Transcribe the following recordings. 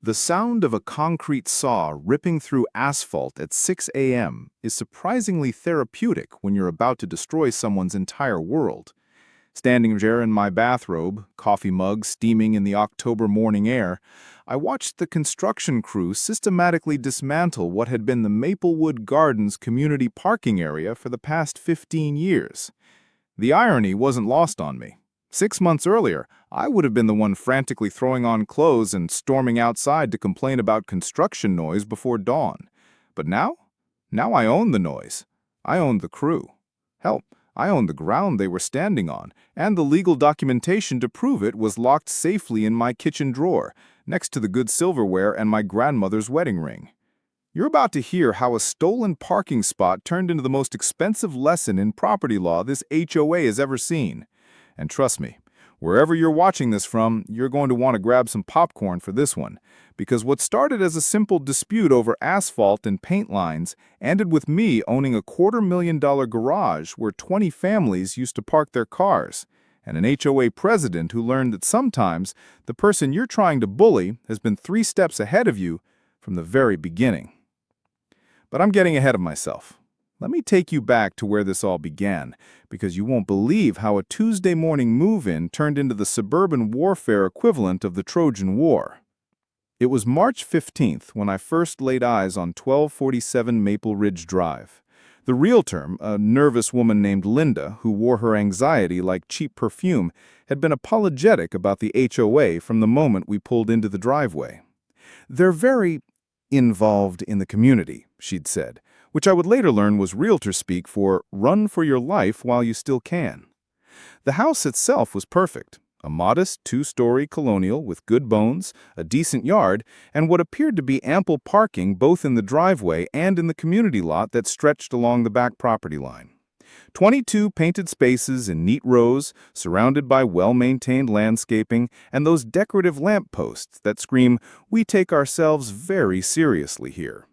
The sound of a concrete saw ripping through asphalt at 6 a.m. is surprisingly therapeutic when you're about to destroy someone's entire world. Standing there in my bathrobe, coffee mug steaming in the October morning air, I watched the construction crew systematically dismantle what had been the Maplewood Gardens community parking area for the past 15 years. The irony wasn't lost on me. 6 months earlier, I would have been the one frantically throwing on clothes and storming outside to complain about construction noise before dawn. But now? Now I own the noise. I own the crew. Hell, I own the ground they were standing on, and the legal documentation to prove it was locked safely in my kitchen drawer, next to the good silverware and my grandmother's wedding ring. You're about to hear how a stolen parking spot turned into the most expensive lesson in property law this HOA has ever seen. And trust me, wherever you're watching this from, you're going to want to grab some popcorn for this one, because what started as a simple dispute over asphalt and paint lines ended with me owning a $250,000 garage where 20 families used to park their cars, and an HOA president who learned that sometimes the person you're trying to bully has been 3 steps ahead of you from the very beginning. But I'm getting ahead of myself. Let me take you back to where this all began, because you won't believe how a Tuesday morning move-in turned into the suburban warfare equivalent of the Trojan War. It was March 15th when I first laid eyes on 1247 Maple Ridge Drive. The realtor, a nervous woman named Linda, who wore her anxiety like cheap perfume, had been apologetic about the HOA from the moment we pulled into the driveway. "They're very involved in the community," she'd said, which I would later learn was realtor speak for run for your life while you still can. The house itself was perfect, a modest 2-story colonial with good bones, a decent yard, and what appeared to be ample parking both in the driveway and in the community lot that stretched along the back property line. 22 painted spaces in neat rows, surrounded by well-maintained landscaping and those decorative lampposts that scream, "We take ourselves very seriously here."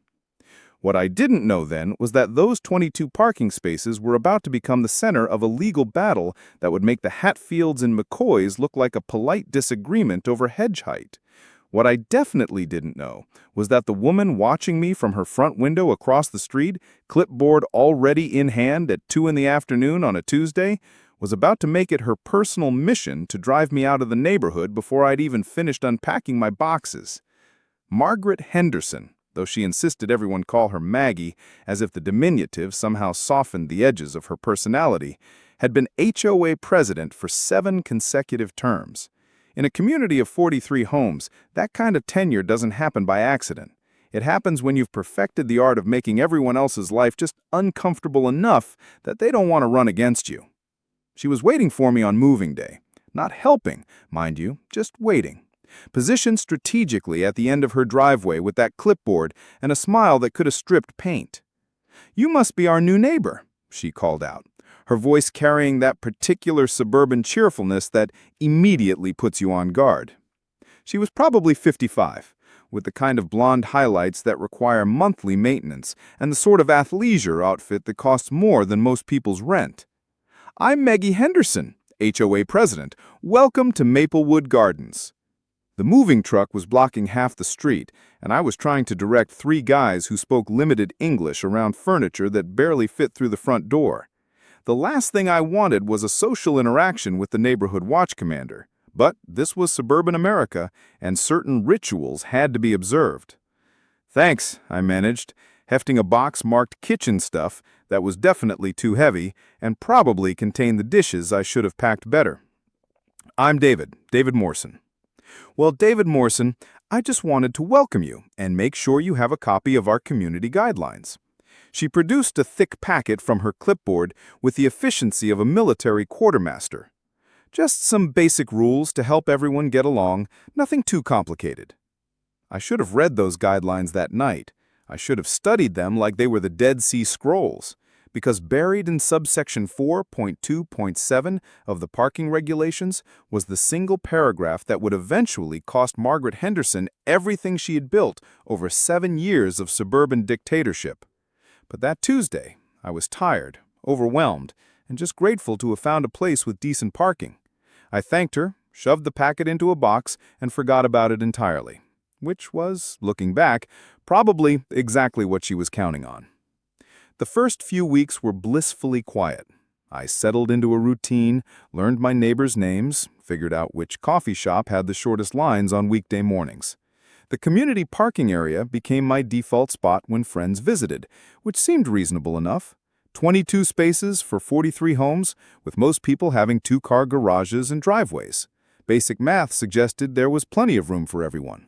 What I didn't know then was that those 22 parking spaces were about to become the center of a legal battle that would make the Hatfields and McCoys look like a polite disagreement over hedge height. What I definitely didn't know was that the woman watching me from her front window across the street, clipboard already in hand at 2 in the afternoon on a Tuesday, was about to make it her personal mission to drive me out of the neighborhood before I'd even finished unpacking my boxes. Margaret Henderson, though she insisted everyone call her Maggie, as if the diminutive somehow softened the edges of her personality, had been HOA president for 7 consecutive terms. In a community of 43 homes, that kind of tenure doesn't happen by accident. It happens when you've perfected the art of making everyone else's life just uncomfortable enough that they don't want to run against you. She was waiting for me on moving day. Not helping, mind you, just waiting. Positioned strategically at the end of her driveway with that clipboard and a smile that could have stripped paint. "You must be our new neighbor," she called out, her voice carrying that particular suburban cheerfulness that immediately puts you on guard. She was probably 55, with the kind of blonde highlights that require monthly maintenance and the sort of athleisure outfit that costs more than most people's rent. "I'm Maggie Henderson, HOA president. Welcome to Maplewood Gardens." The moving truck was blocking half the street, and I was trying to direct 3 guys who spoke limited English around furniture that barely fit through the front door. The last thing I wanted was a social interaction with the neighborhood watch commander, but this was suburban America, and certain rituals had to be observed. "Thanks," I managed, hefting a box marked kitchen stuff that was definitely too heavy and probably contained the dishes I should have packed better. "I'm David Morrison." "Well, David Morrison, I just wanted to welcome you and make sure you have a copy of our community guidelines." She produced a thick packet from her clipboard with the efficiency of a military quartermaster. "Just some basic rules to help everyone get along, nothing too complicated." I should have read those guidelines that night. I should have studied them like they were the Dead Sea Scrolls, because buried in subsection 4.2.7 of the parking regulations was the single paragraph that would eventually cost Margaret Henderson everything she had built over 7 years of suburban dictatorship. But that Tuesday, I was tired, overwhelmed, and just grateful to have found a place with decent parking. I thanked her, shoved the packet into a box, and forgot about it entirely. which was, looking back, probably exactly what she was counting on. The first few weeks were blissfully quiet. I settled into a routine, learned my neighbors' names, figured out which coffee shop had the shortest lines on weekday mornings. The community parking area became my default spot when friends visited, which seemed reasonable enough. 22 spaces for 43 homes, with most people having two-car garages and driveways. Basic math suggested there was plenty of room for everyone.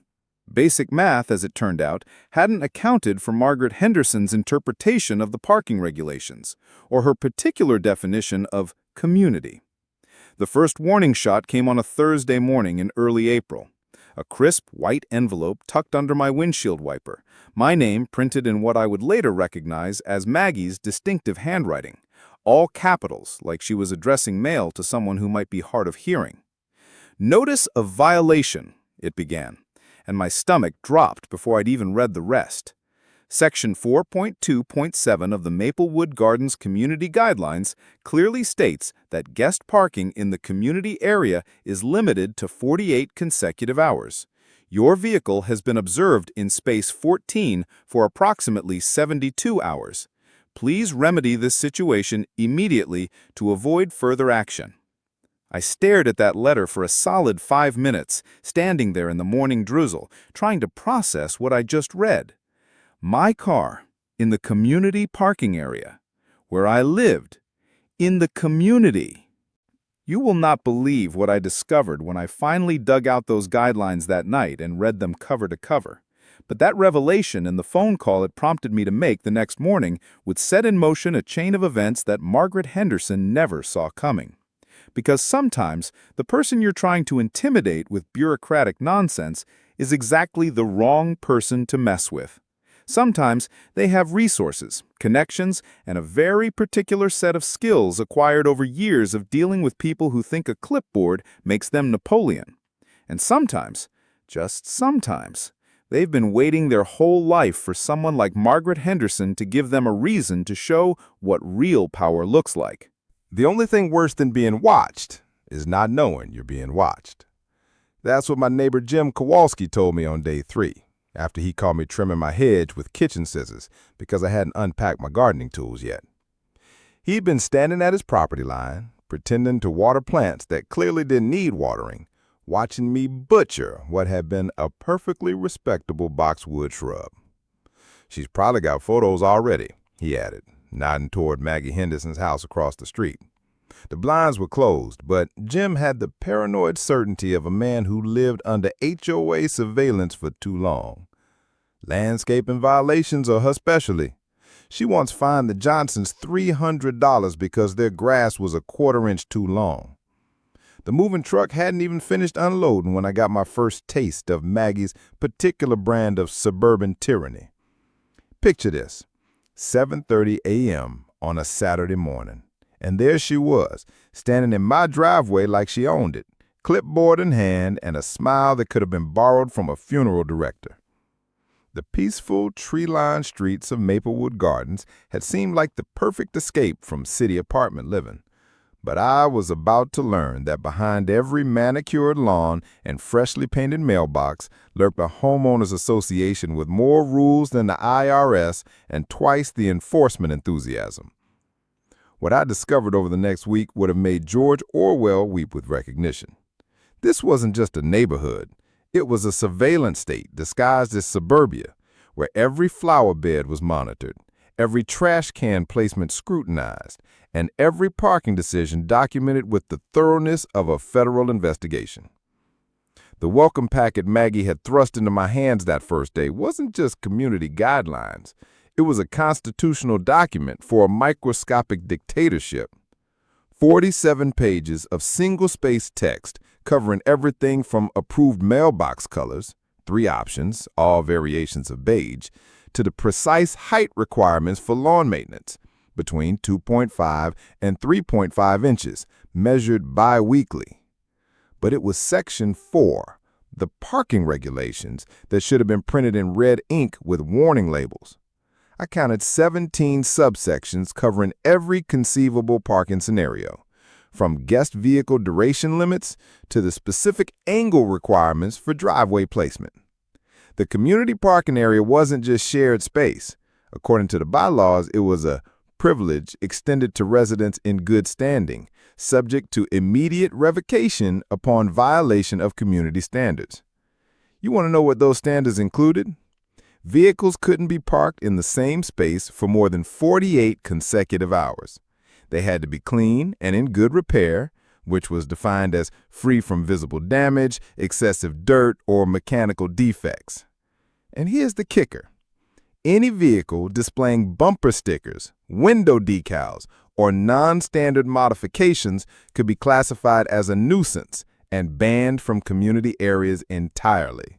Basic math, as it turned out, hadn't accounted for Margaret Henderson's interpretation of the parking regulations, or her particular definition of community. The first warning shot came on a Thursday morning in early April. A crisp white envelope tucked under my windshield wiper, my name printed in what I would later recognize as Maggie's distinctive handwriting, all capitals, like she was addressing mail to someone who might be hard of hearing. "Notice of violation," it began, and my stomach dropped before I'd even read the rest. Section 4.2.7 of the Maplewood Gardens Community Guidelines clearly states that guest parking in the community area is limited to 48 consecutive hours. Your vehicle has been observed in space 14 for approximately 72 hours. Please remedy this situation immediately to avoid further action. I stared at that letter for a solid 5 minutes, standing there in the morning drizzle, trying to process what I just read. My car, in the community parking area, where I lived, in the community. You will not believe what I discovered when I finally dug out those guidelines that night and read them cover to cover. But that revelation and the phone call it prompted me to make the next morning would set in motion a chain of events that Margaret Henderson never saw coming. Because sometimes the person you're trying to intimidate with bureaucratic nonsense is exactly the wrong person to mess with. Sometimes they have resources, connections, and a very particular set of skills acquired over years of dealing with people who think a clipboard makes them Napoleon. And sometimes, just sometimes, they've been waiting their whole life for someone like Margaret Henderson to give them a reason to show what real power looks like. The only thing worse than being watched is not knowing you're being watched. That's what my neighbor Jim Kowalski told me on day 3. After he caught me trimming my hedge with kitchen scissors because I hadn't unpacked my gardening tools yet. He'd been standing at his property line, pretending to water plants that clearly didn't need watering, watching me butcher what had been a perfectly respectable boxwood shrub. "She's probably got photos already," he added, nodding toward Maggie Henderson's house across the street. The blinds were closed, but Jim had the paranoid certainty of a man who lived under HOA surveillance for too long. Landscaping violations are her specialty. She once fined the Johnsons $300 because their grass was a quarter-inch too long. The moving truck hadn't even finished unloading when I got my first taste of Maggie's particular brand of suburban tyranny. Picture this, 7:30 a.m. on a Saturday morning. And there she was, standing in my driveway like she owned it, clipboard in hand and a smile that could have been borrowed from a funeral director. The peaceful, tree-lined streets of Maplewood Gardens had seemed like the perfect escape from city apartment living. But I was about to learn that behind every manicured lawn and freshly painted mailbox lurked a homeowners association with more rules than the IRS and twice the enforcement enthusiasm. What I discovered over the next week would have made George Orwell weep with recognition. This wasn't just a neighborhood. It was a surveillance state disguised as suburbia, where every flower bed was monitored, every trash can placement scrutinized, and every parking decision documented with the thoroughness of a federal investigation. The welcome packet Maggie had thrust into my hands that first day wasn't just community guidelines. It was a constitutional document for a microscopic dictatorship. 47 pages of single-spaced text covering everything from approved mailbox colors, 3 options, all variations of beige, to the precise height requirements for lawn maintenance, between 2.5 and 3.5 inches, measured bi-weekly. But it was Section 4, the parking regulations, that should have been printed in red ink with warning labels. I counted 17 subsections covering every conceivable parking scenario, from guest vehicle duration limits to the specific angle requirements for driveway placement. The community parking area wasn't just shared space. According to the bylaws, it was a privilege extended to residents in good standing, subject to immediate revocation upon violation of community standards. You want to know what those standards included? Vehicles couldn't be parked in the same space for more than 48 consecutive hours. They had to be clean and in good repair, which was defined as free from visible damage, excessive dirt, or mechanical defects. And here's the kicker. Any vehicle displaying bumper stickers, window decals, or non-standard modifications could be classified as a nuisance and banned from community areas entirely.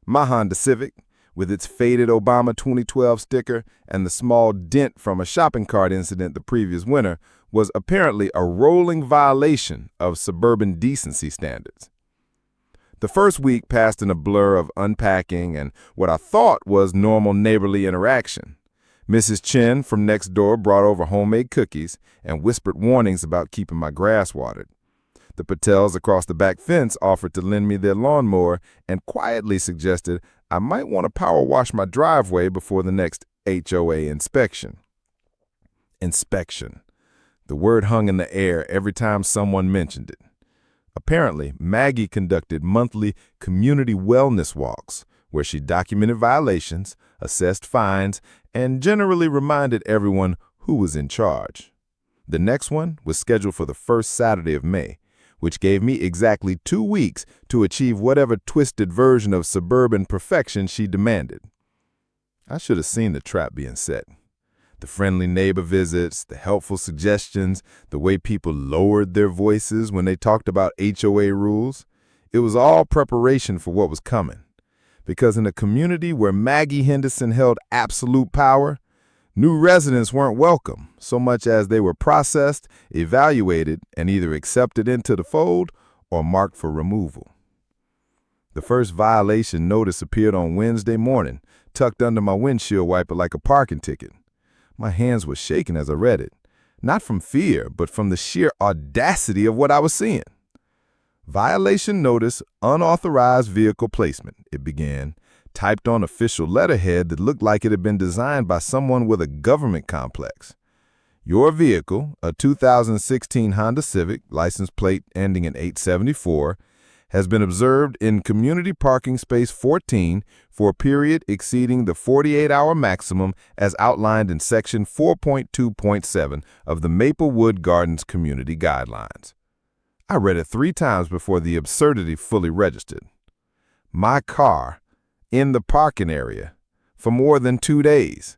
My Honda Civic, with its faded Obama 2012 sticker and the small dent from a shopping cart incident the previous winter, was apparently a rolling violation of suburban decency standards. The first week passed in a blur of unpacking and what I thought was normal neighborly interaction. Mrs. Chen from next door brought over homemade cookies and whispered warnings about keeping my grass watered. The Patels across the back fence offered to lend me their lawnmower and quietly suggested I might want to power wash my driveway before the next HOA inspection. Inspection. The word hung in the air every time someone mentioned it. Apparently, Maggie conducted monthly community wellness walks where she documented violations, assessed fines, and generally reminded everyone who was in charge. The next one was scheduled for the first Saturday of May, which gave me exactly 2 weeks to achieve whatever twisted version of suburban perfection she demanded. I should have seen the trap being set. The friendly neighbor visits, the helpful suggestions, the way people lowered their voices when they talked about HOA rules. It was all preparation for what was coming. Because in a community where Maggie Henderson held absolute power, new residents weren't welcome so much as they were processed, evaluated, and either accepted into the fold or marked for removal. The first violation notice appeared on Wednesday morning, tucked under my windshield wiper like a parking ticket. My hands were shaking as I read it, not from fear, but from the sheer audacity of what I was seeing. Violation notice, unauthorized vehicle placement, it began, typed on official letterhead that looked like it had been designed by someone with a government complex. Your vehicle, a 2016 Honda Civic, license plate ending in 874, has been observed in community parking space 14 for a period exceeding the 48-hour maximum as outlined in Section 4.2.7 of the Maplewood Gardens Community Guidelines. I read it 3 times before the absurdity fully registered. My car in the parking area for more than 2 days,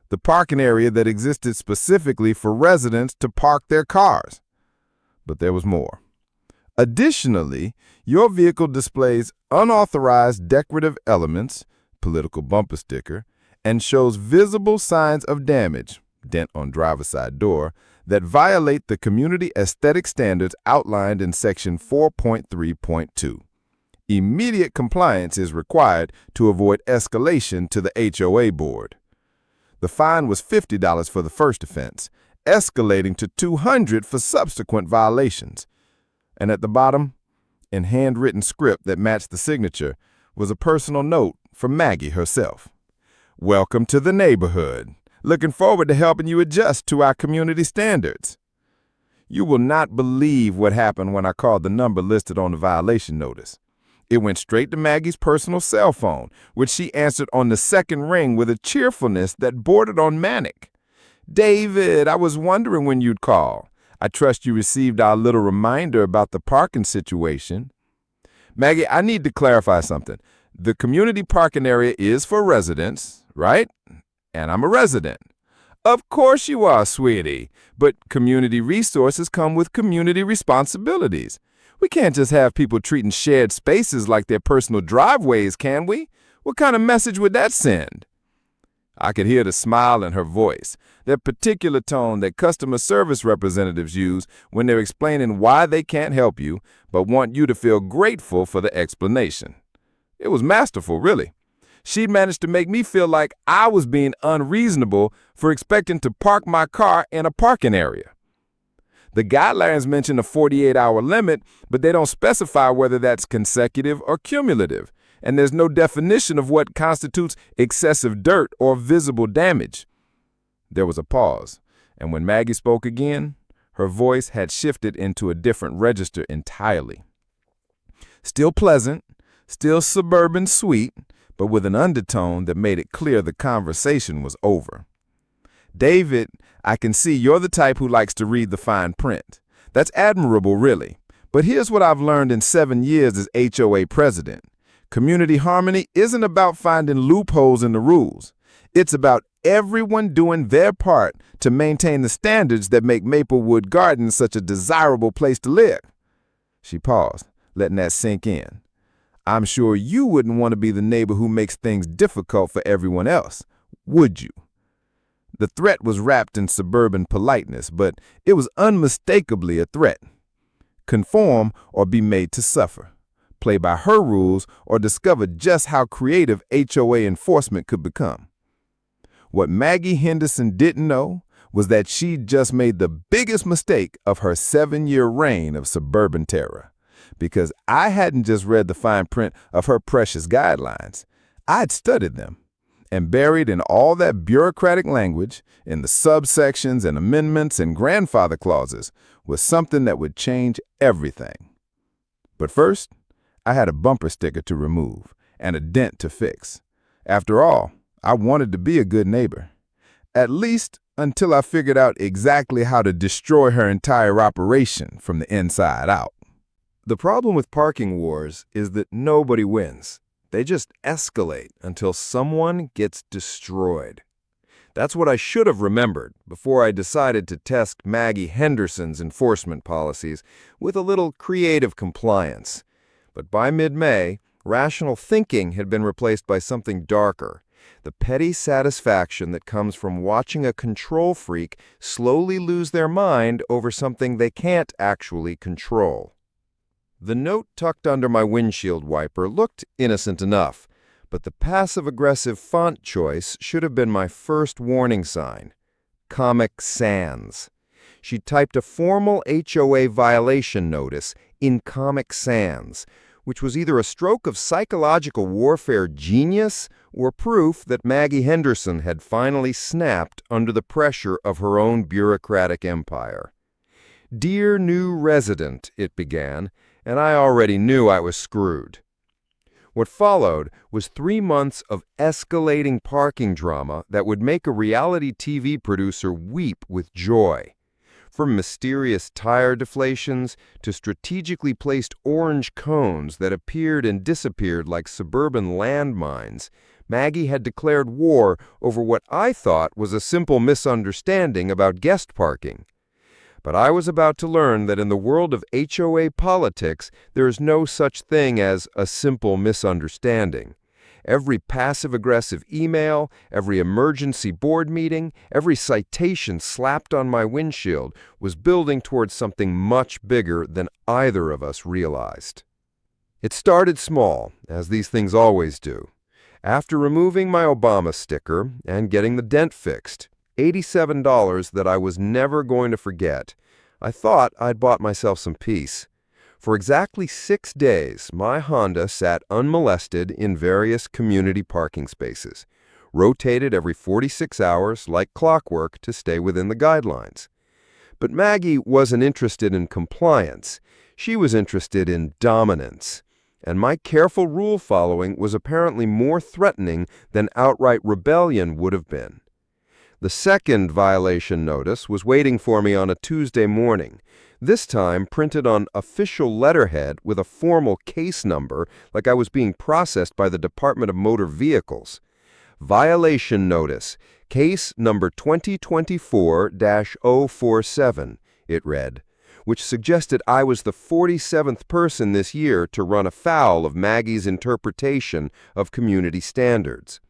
the parking area that existed specifically for residents to park their cars. But there was more. Additionally, your vehicle displays unauthorized decorative elements, political bumper sticker, and shows visible signs of damage, dent on driver's side door, that violate the community aesthetic standards outlined in Section 4.3.2. Immediate compliance is required to avoid escalation to the HOA board. The fine was $50 for the first offense, escalating to $200 for subsequent violations. And at the bottom, in handwritten script that matched the signature, was a personal note from Maggie herself. Welcome to the neighborhood. Looking forward to helping you adjust to our community standards. You will not believe what happened when I called the number listed on the violation notice. It went straight to Maggie's personal cell phone, which she answered on the second ring with a cheerfulness that bordered on manic. David, I was wondering when you'd call. I trust you received our little reminder about the parking situation. Maggie, I need to clarify something. The community parking area is for residents, right? And I'm a resident. Of course you are, sweetie. But community resources come with community responsibilities. We can't just have people treating shared spaces like their personal driveways, can we? What kind of message would that send? I could hear the smile in her voice, that particular tone that customer service representatives use when they're explaining why they can't help you, but want you to feel grateful for the explanation. It was masterful, really. She managed to make me feel like I was being unreasonable for expecting to park my car in a parking area. The guidelines mention a 48-hour limit, but they don't specify whether that's consecutive or cumulative. and there's no definition of what constitutes excessive dirt or visible damage. There was a pause, and when Maggie spoke again, her voice had shifted into a different register entirely. Still pleasant, still suburban sweet, but with an undertone that made it clear the conversation was over. David, I can see you're the type who likes to read the fine print. That's admirable, really. But here's what I've learned in 7 years as HOA president. Community harmony isn't about finding loopholes in the rules. It's about everyone doing their part to maintain the standards that make Maplewood Gardens such a desirable place to live. She paused, letting that sink in. I'm sure you wouldn't want to be the neighbor who makes things difficult for everyone else, would you? The threat was wrapped in suburban politeness, but it was unmistakably a threat. Conform or be made to suffer. Play by her rules or discover just how creative HOA enforcement could become. What Maggie Henderson didn't know was that she'd just made the biggest mistake of her 7-year reign of suburban terror. Because I hadn't just read the fine print of her precious guidelines. I'd studied them. And buried in all that bureaucratic language, in the subsections and amendments and grandfather clauses, was something that would change everything. But first, I had a bumper sticker to remove and a dent to fix. After all, I wanted to be a good neighbor. At least until I figured out exactly how to destroy her entire operation from the inside out. The problem with parking wars is that nobody wins. They just escalate until someone gets destroyed. That's what I should have remembered before I decided to test Maggie Henderson's enforcement policies with a little creative compliance. But by mid-May, rational thinking had been replaced by something darker, the petty satisfaction that comes from watching a control freak slowly lose their mind over something they can't actually control. The note tucked under my windshield wiper looked innocent enough, but the passive-aggressive font choice should have been my first warning sign. Comic Sans. She typed a formal HOA violation notice in Comic Sans, which was either a stroke of psychological warfare genius or proof that Maggie Henderson had finally snapped under the pressure of her own bureaucratic empire. "Dear new resident," it began, and I already knew I was screwed. What followed was 3 months of escalating parking drama that would make a reality TV producer weep with joy. From mysterious tire deflations to strategically placed orange cones that appeared and disappeared like suburban landmines, Maggie had declared war over what I thought was a simple misunderstanding about guest parking. But I was about to learn that in the world of HOA politics, there is no such thing as a simple misunderstanding. Every passive-aggressive email, every emergency board meeting, every citation slapped on my windshield was building towards something much bigger than either of us realized. It started small, as these things always do. After removing my Obama sticker and getting the dent fixed, $87 that I was never going to forget, I thought I'd bought myself some peace. For exactly 6 days, my Honda sat unmolested in various community parking spaces, rotated every 46 hours like clockwork to stay within the guidelines. But Maggie wasn't interested in compliance. She was interested in dominance. And my careful rule following was apparently more threatening than outright rebellion would have been. The second violation notice was waiting for me on a Tuesday morning, this time printed on official letterhead with a formal case number like I was being processed by the Department of Motor Vehicles. Violation notice, case number 2024-047, it read, which suggested I was the 47th person this year to run afoul of Maggie's interpretation of community standards.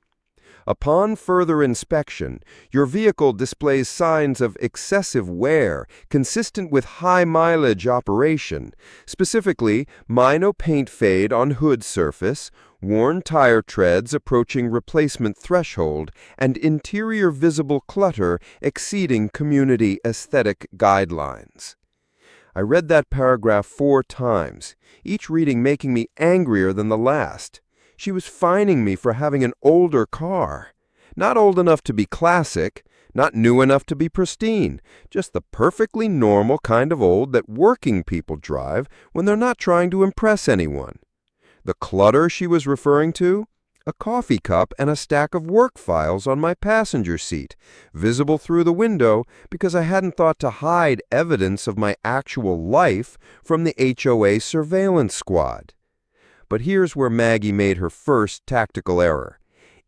Upon further inspection, your vehicle displays signs of excessive wear consistent with high-mileage operation, specifically Mino paint fade on hood surface, worn tire treads approaching replacement threshold, and interior visible clutter exceeding community aesthetic guidelines. I read that paragraph 4 times, each reading making me angrier than the last. She was fining me for having an older car. Not old enough to be classic, not new enough to be pristine, just the perfectly normal kind of old that working people drive when they're not trying to impress anyone. The clutter she was referring to? A coffee cup and a stack of work files on my passenger seat, visible through the window because I hadn't thought to hide evidence of my actual life from the HOA surveillance squad. But here's where Maggie made her first tactical error.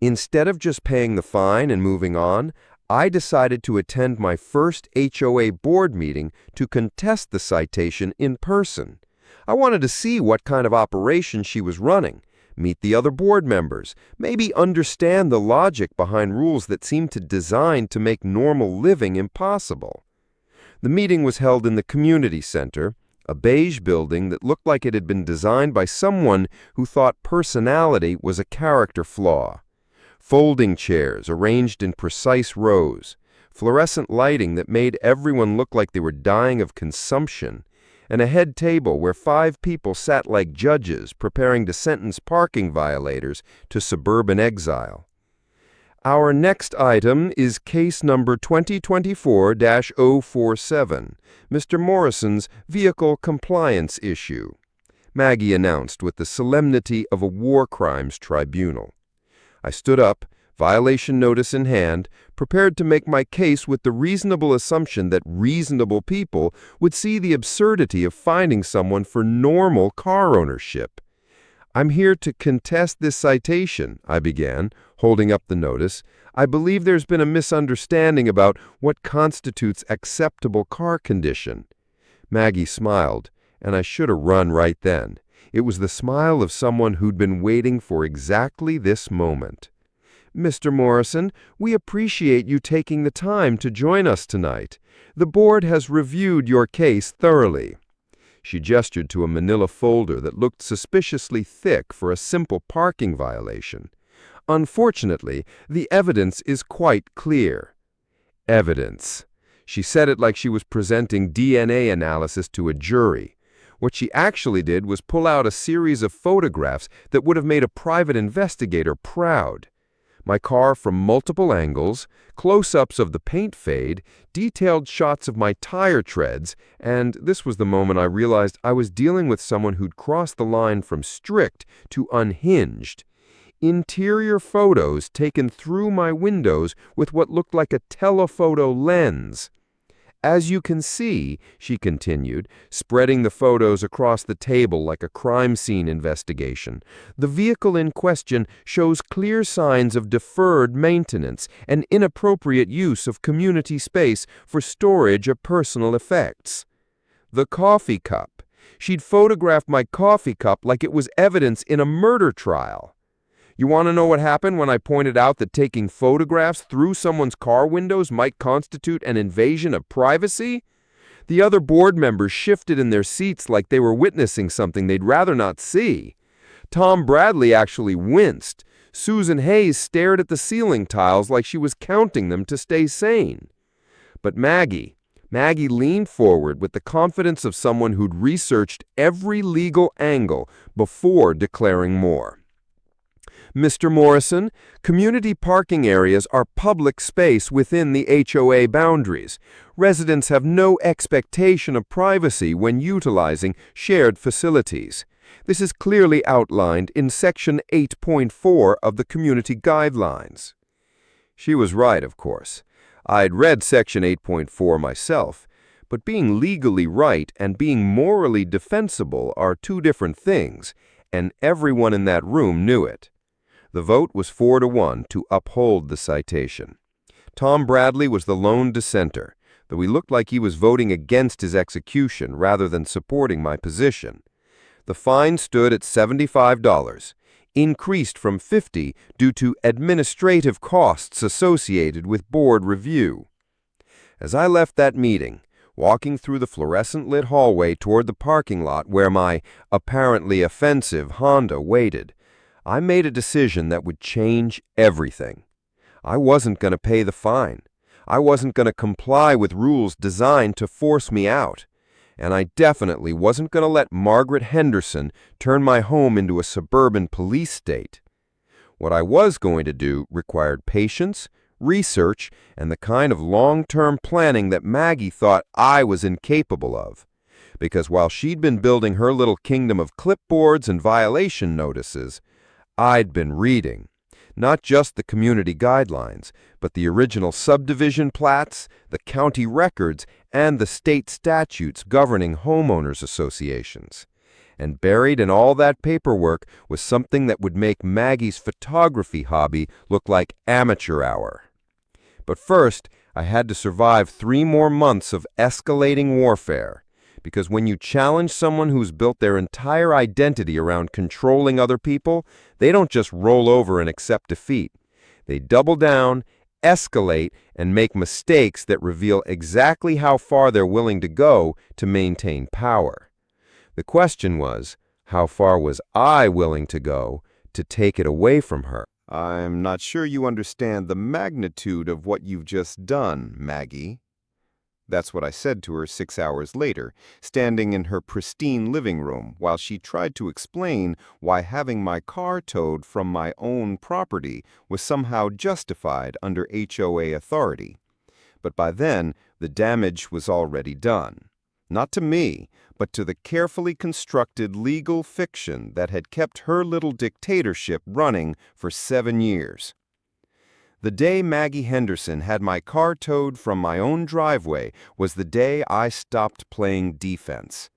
Instead of just paying the fine and moving on, I decided to attend my first HOA board meeting to contest the citation in person. I wanted to see what kind of operation she was running, meet the other board members, maybe understand the logic behind rules that seemed designed to make normal living impossible. The meeting was held in the community center, a beige building that looked like it had been designed by someone who thought personality was a character flaw. Folding chairs arranged in precise rows, fluorescent lighting that made everyone look like they were dying of consumption, and a head table where 5 people sat like judges preparing to sentence parking violators to suburban exile. Our next item is case number 2024-047, Mr. Morrison's vehicle compliance issue, Maggie announced with the solemnity of a war crimes tribunal. I stood up, violation notice in hand, prepared to make my case with the reasonable assumption that reasonable people would see the absurdity of fining someone for normal car ownership. "I'm here to contest this citation," I began, holding up the notice. "I believe there's been a misunderstanding about what constitutes acceptable car condition." Maggie smiled, and I should have run right then. It was the smile of someone who'd been waiting for exactly this moment. "Mr. Morrison, we appreciate you taking the time to join us tonight. The board has reviewed your case thoroughly." She gestured to a manila folder that looked suspiciously thick for a simple parking violation. "Unfortunately, the evidence is quite clear." Evidence. She said it like she was presenting DNA analysis to a jury. What she actually did was pull out a series of photographs that would have made a private investigator proud. My car from multiple angles, close-ups of the paint fade, detailed shots of my tire treads, and this was the moment I realized I was dealing with someone who'd crossed the line from strict to unhinged. Interior photos taken through my windows with what looked like a telephoto lens. "As you can see," she continued, spreading the photos across the table like a crime scene investigation, "the vehicle in question shows clear signs of deferred maintenance and inappropriate use of community space for storage of personal effects." The coffee cup. She'd photographed my coffee cup like it was evidence in a murder trial. You want to know what happened when I pointed out that taking photographs through someone's car windows might constitute an invasion of privacy? The other board members shifted in their seats like they were witnessing something they'd rather not see. Tom Bradley actually winced. Susan Hayes stared at the ceiling tiles like she was counting them to stay sane. But Maggie leaned forward with the confidence of someone who'd researched every legal angle before declaring more. "Mr. Morrison, community parking areas are public space within the HOA boundaries. Residents have no expectation of privacy when utilizing shared facilities. This is clearly outlined in Section 8.4 of the Community Guidelines." She was right, of course. I'd read Section 8.4 myself, but being legally right and being morally defensible are 2 different things, and everyone in that room knew it. The vote was 4-1 to uphold the citation. Tom Bradley was the lone dissenter, though he looked like he was voting against his execution rather than supporting my position. The fine stood at $75, increased from $50 due to administrative costs associated with board review. As I left that meeting, walking through the fluorescent-lit hallway toward the parking lot where my apparently offensive Honda waited, I made a decision that would change everything. I wasn't going to pay the fine. I wasn't going to comply with rules designed to force me out. And I definitely wasn't going to let Margaret Henderson turn my home into a suburban police state. What I was going to do required patience, research, and the kind of long-term planning that Maggie thought I was incapable of. Because while she'd been building her little kingdom of clipboards and violation notices, I'd been reading. Not just the community guidelines, but the original subdivision plats, the county records, and the state statutes governing homeowners associations. And buried in all that paperwork was something that would make Maggie's photography hobby look like amateur hour. But first, I had to survive 3 more months of escalating warfare. Because when you challenge someone who's built their entire identity around controlling other people, they don't just roll over and accept defeat. They double down, escalate, and make mistakes that reveal exactly how far they're willing to go to maintain power. The question was, how far was I willing to go to take it away from her? I'm not sure you understand the magnitude of what you've just done, Maggie. That's what I said to her 6 hours later, standing in her pristine living room while she tried to explain why having my car towed from my own property was somehow justified under HOA authority. But by then, the damage was already done. Not to me, but to the carefully constructed legal fiction that had kept her little dictatorship running for 7 years. The day Maggie Henderson had my car towed from my own driveway was the day I stopped playing defense.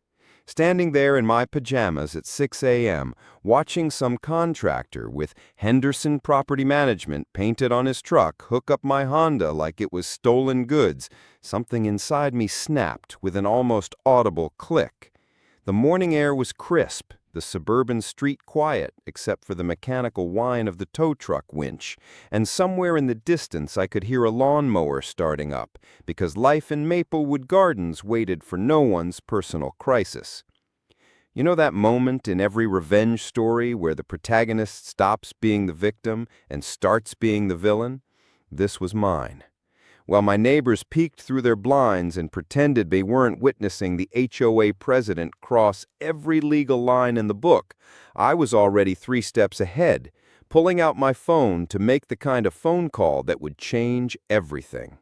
Standing there in my pajamas at 6 a.m., watching some contractor with Henderson Property Management painted on his truck hook up my Honda like it was stolen goods, something inside me snapped with an almost audible click. The morning air was crisp, the suburban street quiet except for the mechanical whine of the tow truck winch, and somewhere in the distance I could hear a lawnmower starting up, because life in Maplewood Gardens waited for no one's personal crisis. You know that moment in every revenge story where the protagonist stops being the victim and starts being the villain? This was mine. While my neighbors peeked through their blinds and pretended they weren't witnessing the HOA president cross every legal line in the book, I was already 3 steps ahead, pulling out my phone to make the kind of phone call that would change everything.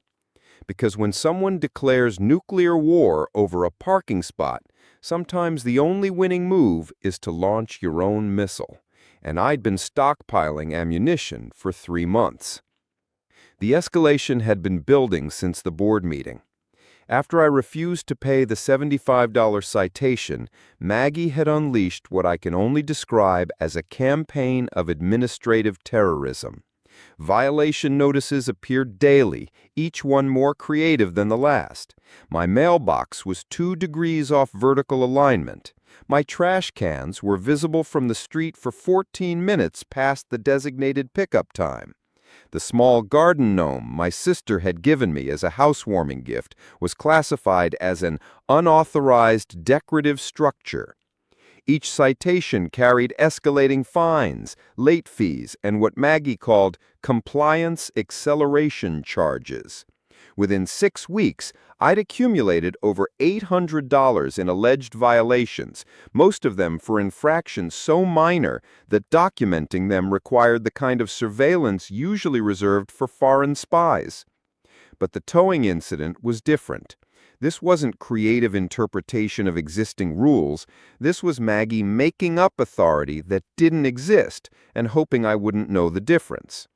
Because when someone declares nuclear war over a parking spot, sometimes the only winning move is to launch your own missile. And I'd been stockpiling ammunition for 3 months. The escalation had been building since the board meeting. After I refused to pay the $75 citation, Maggie had unleashed what I can only describe as a campaign of administrative terrorism. Violation notices appeared daily, each one more creative than the last. My mailbox was 2 degrees off vertical alignment. My trash cans were visible from the street for 14 minutes past the designated pickup time. The small garden gnome my sister had given me as a housewarming gift was classified as an unauthorized decorative structure. Each citation carried escalating fines, late fees, and what Maggie called compliance acceleration charges. Within 6 weeks, I'd accumulated over $800 in alleged violations, most of them for infractions so minor that documenting them required the kind of surveillance usually reserved for foreign spies. But the towing incident was different. This wasn't creative interpretation of existing rules. This was Maggie making up authority that didn't exist and hoping I wouldn't know the difference.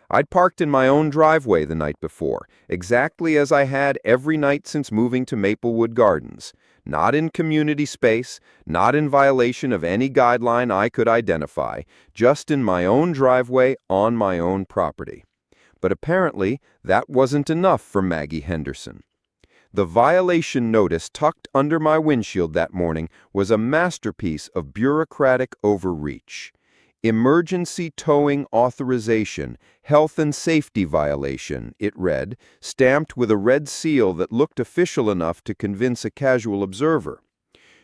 I'd parked in my own driveway the night before, exactly as I had every night since moving to Maplewood Gardens. Not in community space, not in violation of any guideline I could identify, just in my own driveway on my own property. But apparently, that wasn't enough for Maggie Henderson. The violation notice tucked under my windshield that morning was a masterpiece of bureaucratic overreach. Emergency towing authorization, health and safety violation, it read, stamped with a red seal that looked official enough to convince a casual observer.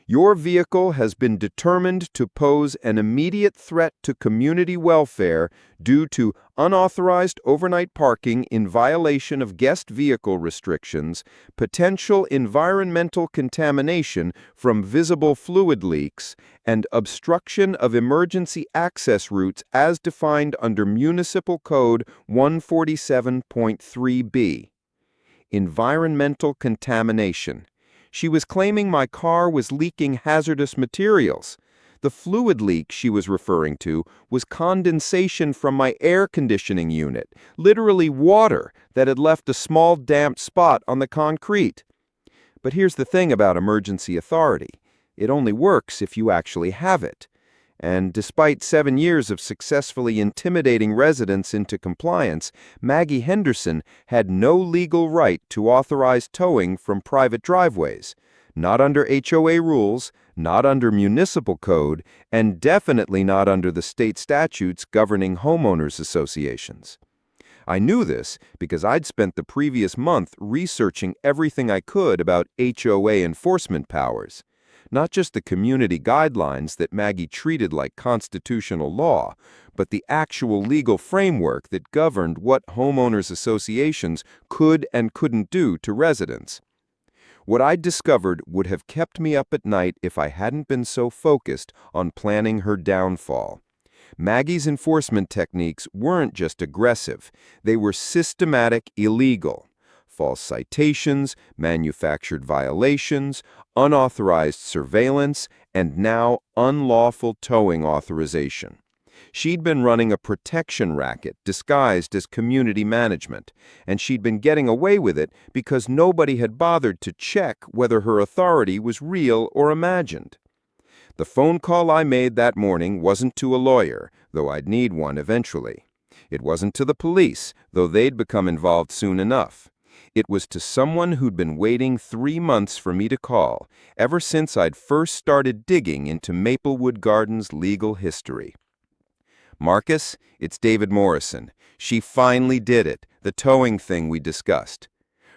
Your vehicle has been determined to pose an immediate threat to community welfare due to unauthorized overnight parking in violation of guest vehicle restrictions, potential environmental contamination from visible fluid leaks, and obstruction of emergency access routes as defined under Municipal Code 147.3b. Environmental contamination. She was claiming my car was leaking hazardous materials. The fluid leak she was referring to was condensation from my air conditioning unit, literally water that had left a small damp spot on the concrete. But here's the thing about emergency authority. It only works if you actually have it. And despite 7 years of successfully intimidating residents into compliance, Maggie Henderson had no legal right to authorize towing from private driveways. Not under HOA rules, not under municipal code, and definitely not under the state statutes governing homeowners associations. I knew this because I'd spent the previous month researching everything I could about HOA enforcement powers. Not just the community guidelines that Maggie treated like constitutional law, but the actual legal framework that governed what homeowners associations could and couldn't do to residents. What I'd discovered would have kept me up at night if I hadn't been so focused on planning her downfall. Maggie's enforcement techniques weren't just aggressive, they were systematic illegal. False citations, manufactured violations, unauthorized surveillance, and now unlawful towing authorization. She'd been running a protection racket disguised as community management, and she'd been getting away with it because nobody had bothered to check whether her authority was real or imagined. The phone call I made that morning wasn't to a lawyer, though I'd need one eventually. It wasn't to the police, though they'd become involved soon enough. It was to someone who'd been waiting 3 months for me to call, ever since I'd first started digging into Maplewood Gardens' legal history. Marcus, it's David Morrison. She finally did it, the towing thing we discussed.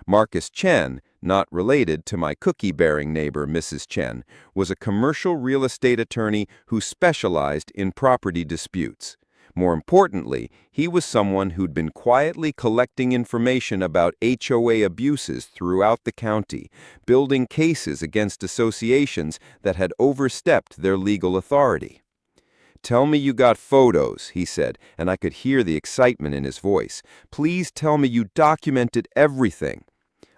Marcus Chen, not related to my cookie-bearing neighbor Mrs. Chen, was a commercial real estate attorney who specialized in property disputes. More importantly, he was someone who'd been quietly collecting information about HOA abuses throughout the county, building cases against associations that had overstepped their legal authority. "Tell me you got photos," he said, and I could hear the excitement in his voice. "Please tell me you documented everything."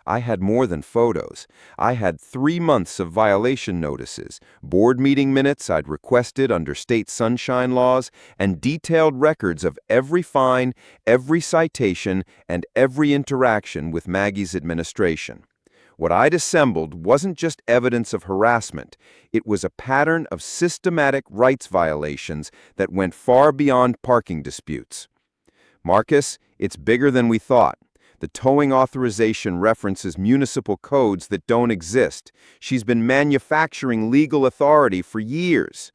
I had more than photos. I had 3 months of violation notices, board meeting minutes I'd requested under state sunshine laws, and detailed records of every fine, every citation, and every interaction with Maggie's administration. What I'd assembled wasn't just evidence of harassment. It was a pattern of systematic rights violations that went far beyond parking disputes. "Marcus, it's bigger than we thought. The towing authorization references municipal codes that don't exist. She's been manufacturing legal authority for years."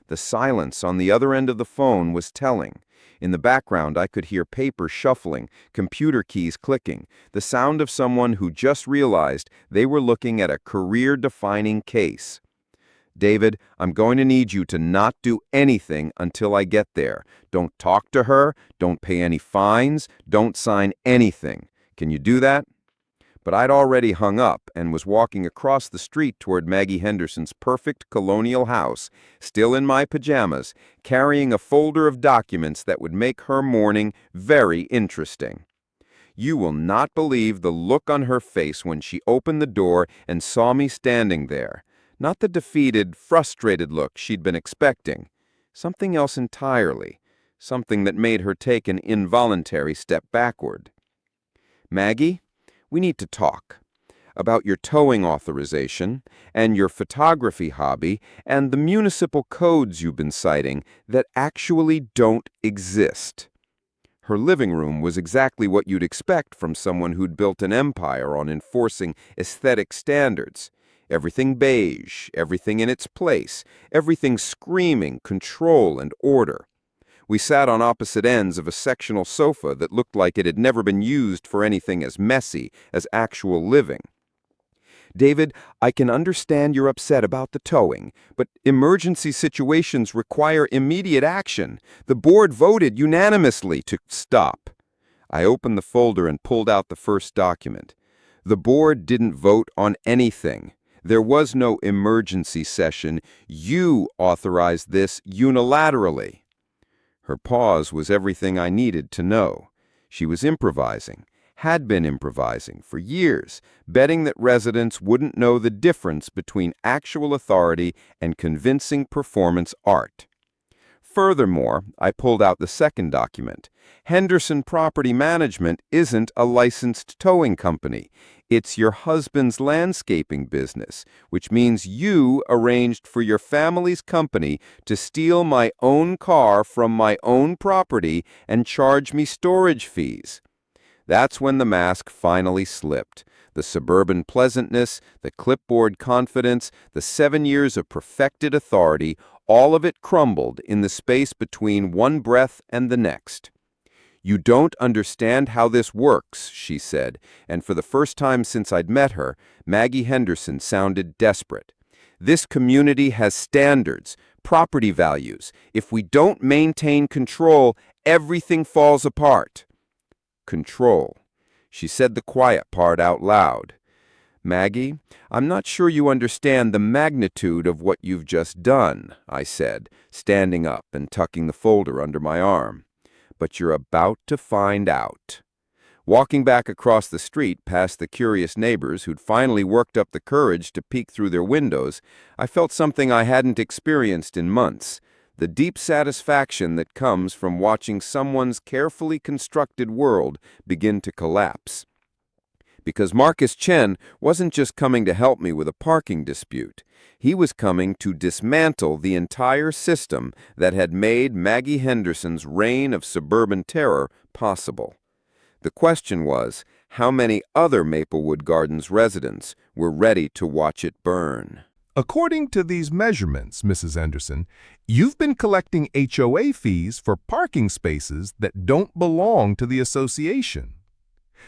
The silence on the other end of the phone was telling. In the background, I could hear paper shuffling, computer keys clicking, the sound of someone who just realized they were looking at a career-defining case. "David, I'm going to need you to not do anything until I get there. Don't talk to her, don't pay any fines, don't sign anything. Can you do that?" But I'd already hung up and was walking across the street toward Maggie Henderson's perfect colonial house, still in my pajamas, carrying a folder of documents that would make her morning very interesting. You will not believe the look on her face when she opened the door and saw me standing there. Not the defeated, frustrated look she'd been expecting. Something else entirely. Something that made her take an involuntary step backward. "Maggie, we need to talk about your towing authorization and your photography hobby and the municipal codes you've been citing that actually don't exist." Her living room was exactly what you'd expect from someone who'd built an empire on enforcing aesthetic standards. Everything beige, everything in its place, everything screaming control and order. We sat on opposite ends of a sectional sofa that looked like it had never been used for anything as messy as actual living. David, I can understand you're upset about the towing, but emergency situations require immediate action. The board voted unanimously to stop. I opened the folder and pulled out the first document. The board didn't vote on anything. There was no emergency session. You authorized this unilaterally. Her pause was everything I needed to know. She was improvising, had been improvising for years, betting that residents wouldn't know the difference between actual authority and convincing performance art. Furthermore, I pulled out the second document. Henderson Property Management isn't a licensed towing company. It's your husband's landscaping business, which means you arranged for your family's company to steal my own car from my own property and charge me storage fees. That's when the mask finally slipped. The suburban pleasantness, the clipboard confidence, the 7 years of perfected authority, all of it crumbled in the space between one breath and the next. "You don't understand how this works," she said, and for the first time since I'd met her, Maggie Henderson sounded desperate. "This community has standards, property values. If we don't maintain control, everything falls apart." Control. She said the quiet part out loud. "Maggie, I'm not sure you understand the magnitude of what you've just done," I said, standing up and tucking the folder under my arm. "But you're about to find out." Walking back across the street past the curious neighbors who'd finally worked up the courage to peek through their windows, I felt something I hadn't experienced in months. The deep satisfaction that comes from watching someone's carefully constructed world begin to collapse. Because Marcus Chen wasn't just coming to help me with a parking dispute. He was coming to dismantle the entire system that had made Maggie Henderson's reign of suburban terror possible. The question was, how many other Maplewood Gardens residents were ready to watch it burn? According to these measurements, Mrs. Henderson, you've been collecting HOA fees for parking spaces that don't belong to the association.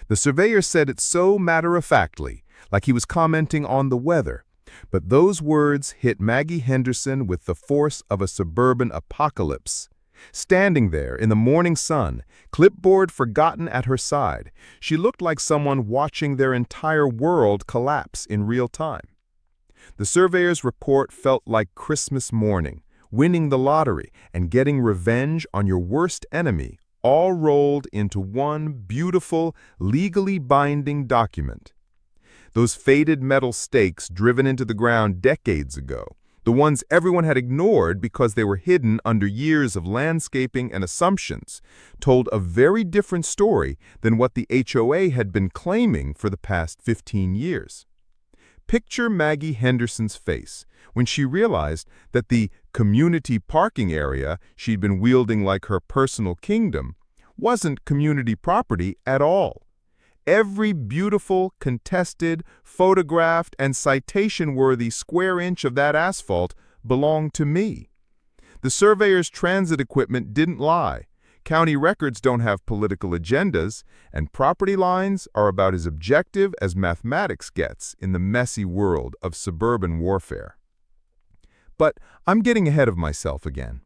The surveyor said it so matter-of-factly, like he was commenting on the weather. But those words hit Maggie Henderson with the force of a suburban apocalypse. Standing there in the morning sun, clipboard forgotten at her side, she looked like someone watching their entire world collapse in real time. The surveyor's report felt like Christmas morning, winning the lottery and getting revenge on your worst enemy, all rolled into one beautiful, legally binding document. Those faded metal stakes driven into the ground decades ago, the ones everyone had ignored because they were hidden under years of landscaping and assumptions, told a very different story than what the HOA had been claiming for the past 15 years. Picture Maggie Henderson's face when she realized that the community parking area she'd been wielding like her personal kingdom wasn't community property at all. Every beautiful, contested, photographed, and citation-worthy square inch of that asphalt belonged to me. The surveyor's transit equipment didn't lie. County records don't have political agendas, and property lines are about as objective as mathematics gets in the messy world of suburban warfare. But I'm getting ahead of myself again.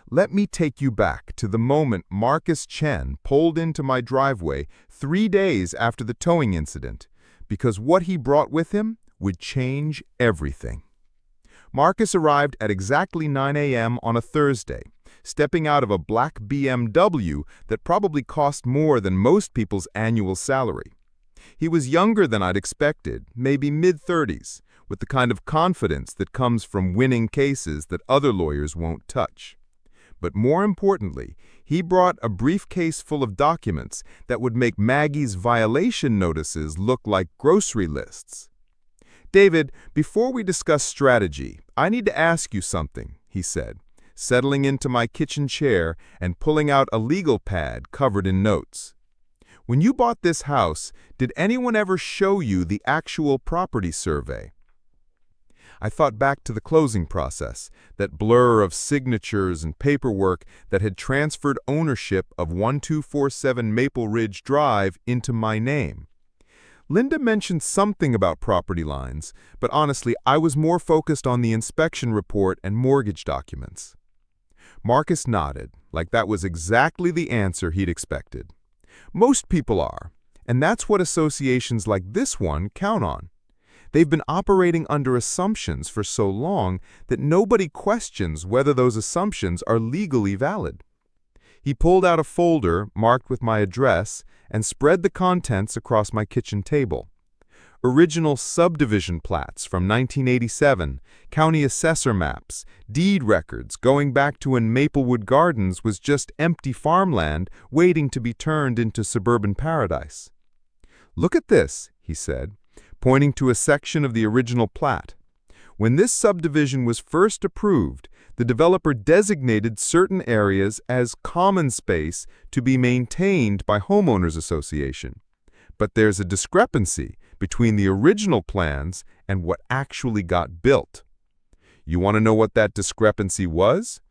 Let me take you back to the moment Marcus Chen pulled into my driveway 3 days after the towing incident, because what he brought with him would change everything. Marcus arrived at exactly 9 a.m. on a Thursday, stepping out of a black BMW that probably cost more than most people's annual salary. He was younger than I'd expected, maybe mid-30s, with the kind of confidence that comes from winning cases that other lawyers won't touch. But more importantly, he brought a briefcase full of documents that would make Maggie's violation notices look like grocery lists. "David, before we discuss strategy, I need to ask you something," he said, settling into my kitchen chair and pulling out a legal pad covered in notes. "When you bought this house, did anyone ever show you the actual property survey?" I thought back to the closing process, that blur of signatures and paperwork that had transferred ownership of 1247 Maple Ridge Drive into my name. Linda mentioned something about property lines, but honestly, I was more focused on the inspection report and mortgage documents. Marcus nodded, like that was exactly the answer he'd expected. Most people are, and that's what associations like this one count on. They've been operating under assumptions for so long that nobody questions whether those assumptions are legally valid. He pulled out a folder marked with my address and spread the contents across my kitchen table. Original subdivision plats from 1987, county assessor maps, deed records going back to when Maplewood Gardens was just empty farmland waiting to be turned into suburban paradise. "Look at this," he said, pointing to a section of the original plat. When this subdivision was first approved, the developer designated certain areas as common space to be maintained by homeowners association. But there's a discrepancy between the original plans and what actually got built. You want to know what that discrepancy was?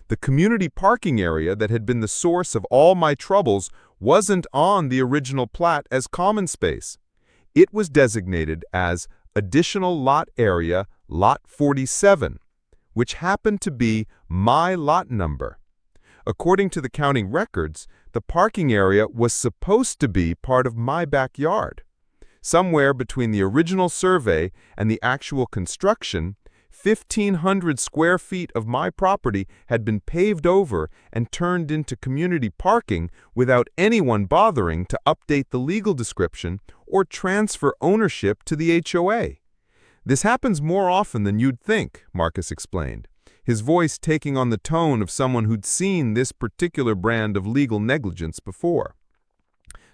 The community parking area that had been the source of all my troubles wasn't on the original plat as common space. It was designated as additional lot area lot 47, which happened to be my lot number. According to the county records, the parking area was supposed to be part of my backyard. Somewhere between the original survey and the actual construction, 1,500 square feet of my property had been paved over and turned into community parking without anyone bothering to update the legal description or transfer ownership to the HOA. This happens more often than you'd think, Marcus explained, his voice taking on the tone of someone who'd seen this particular brand of legal negligence before.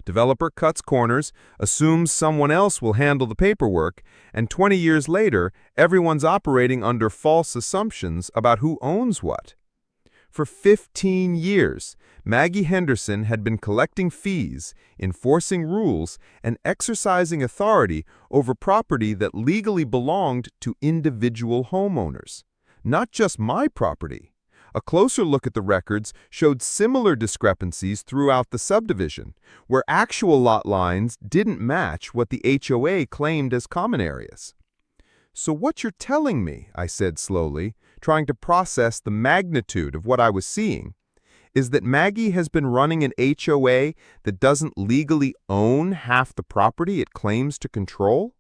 Developer cuts corners, assumes someone else will handle the paperwork, and 20 years later, everyone's operating under false assumptions about who owns what. For 15 years, Maggie Henderson had been collecting fees, enforcing rules, and exercising authority over property that legally belonged to individual homeowners. Not just my property. A closer look at the records showed similar discrepancies throughout the subdivision, where actual lot lines didn't match what the HOA claimed as common areas. "So what you're telling me," I said slowly, trying to process the magnitude of what I was seeing, "is that Maggie has been running an HOA that doesn't legally own half the property it claims to control?"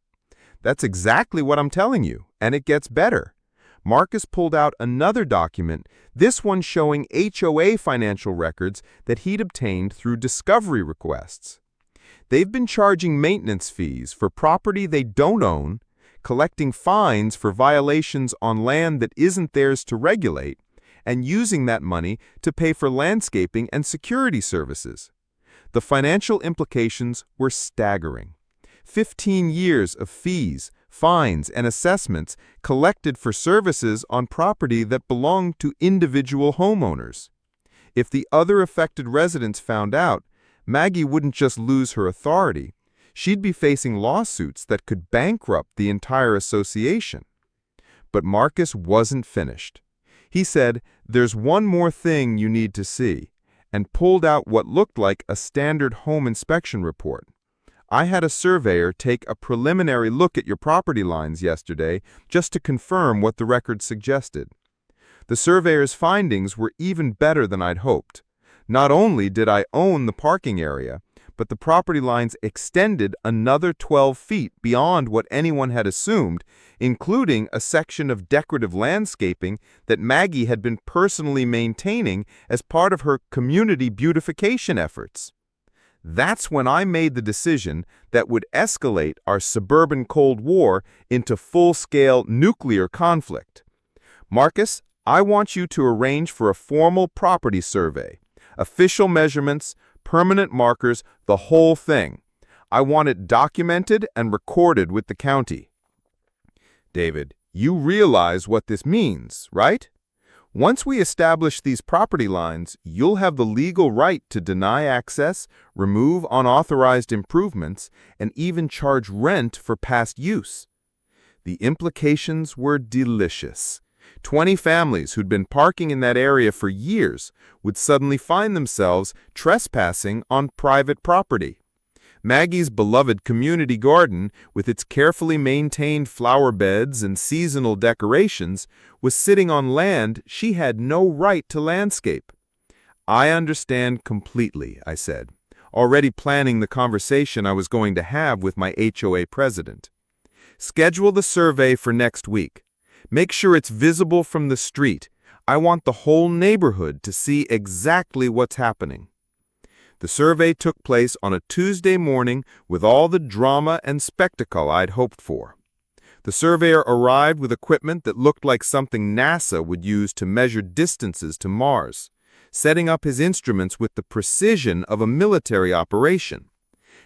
"That's exactly what I'm telling you, and it gets better." Marcus pulled out another document, this one showing HOA financial records that he'd obtained through discovery requests. They've been charging maintenance fees for property they don't own, collecting fines for violations on land that isn't theirs to regulate, and using that money to pay for landscaping and security services. The financial implications were staggering. 15 years of fees, fines, and assessments collected for services on property that belonged to individual homeowners. If the other affected residents found out, Maggie wouldn't just lose her authority. She'd be facing lawsuits that could bankrupt the entire association. But Marcus wasn't finished. He said, "There's one more thing you need to see," and pulled out what looked like a standard home inspection report. "I had a surveyor take a preliminary look at your property lines yesterday just to confirm what the record suggested. The surveyor's findings were even better than I'd hoped. Not only did I own the parking area, but the property lines extended another 12 feet beyond what anyone had assumed, including a section of decorative landscaping that Maggie had been personally maintaining as part of her community beautification efforts. That's when I made the decision that would escalate our suburban Cold War into full-scale nuclear conflict. Marcus, I want you to arrange for a formal property survey, official measurements, permanent markers, the whole thing. I want it documented and recorded with the county." "David, you realize what this means, right? Once we establish these property lines, you'll have the legal right to deny access, remove unauthorized improvements, and even charge rent for past use." The implications were delicious. 20 families who'd been parking in that area for years would suddenly find themselves trespassing on private property. Maggie's beloved community garden, with its carefully maintained flower beds and seasonal decorations, was sitting on land she had no right to landscape. "I understand completely," I said, already planning the conversation I was going to have with my HOA president. "Schedule the survey for next week. Make sure it's visible from the street. I want the whole neighborhood to see exactly what's happening." The survey took place on a Tuesday morning with all the drama and spectacle I'd hoped for. The surveyor arrived with equipment that looked like something NASA would use to measure distances to Mars, setting up his instruments with the precision of a military operation.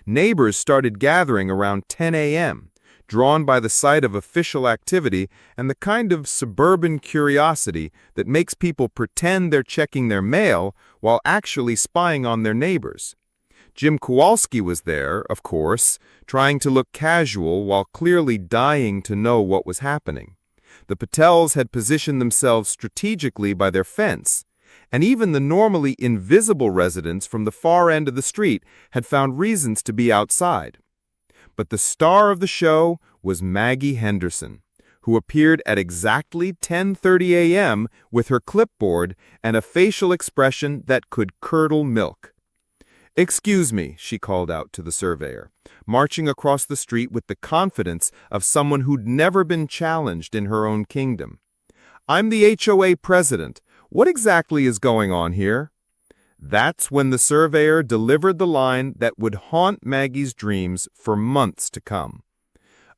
Neighbors started gathering around 10 a.m., drawn by the sight of official activity and the kind of suburban curiosity that makes people pretend they're checking their mail while actually spying on their neighbors. Jim Kowalski was there, of course, trying to look casual while clearly dying to know what was happening. The Patels had positioned themselves strategically by their fence, and even the normally invisible residents from the far end of the street had found reasons to be outside. But the star of the show was Maggie Henderson, who appeared at exactly 10:30 a.m. with her clipboard and a facial expression that could curdle milk. "Excuse me," she called out to the surveyor, marching across the street with the confidence of someone who'd never been challenged in her own kingdom. "I'm the HOA president. What exactly is going on here?" That's when the surveyor delivered the line that would haunt Maggie's dreams for months to come.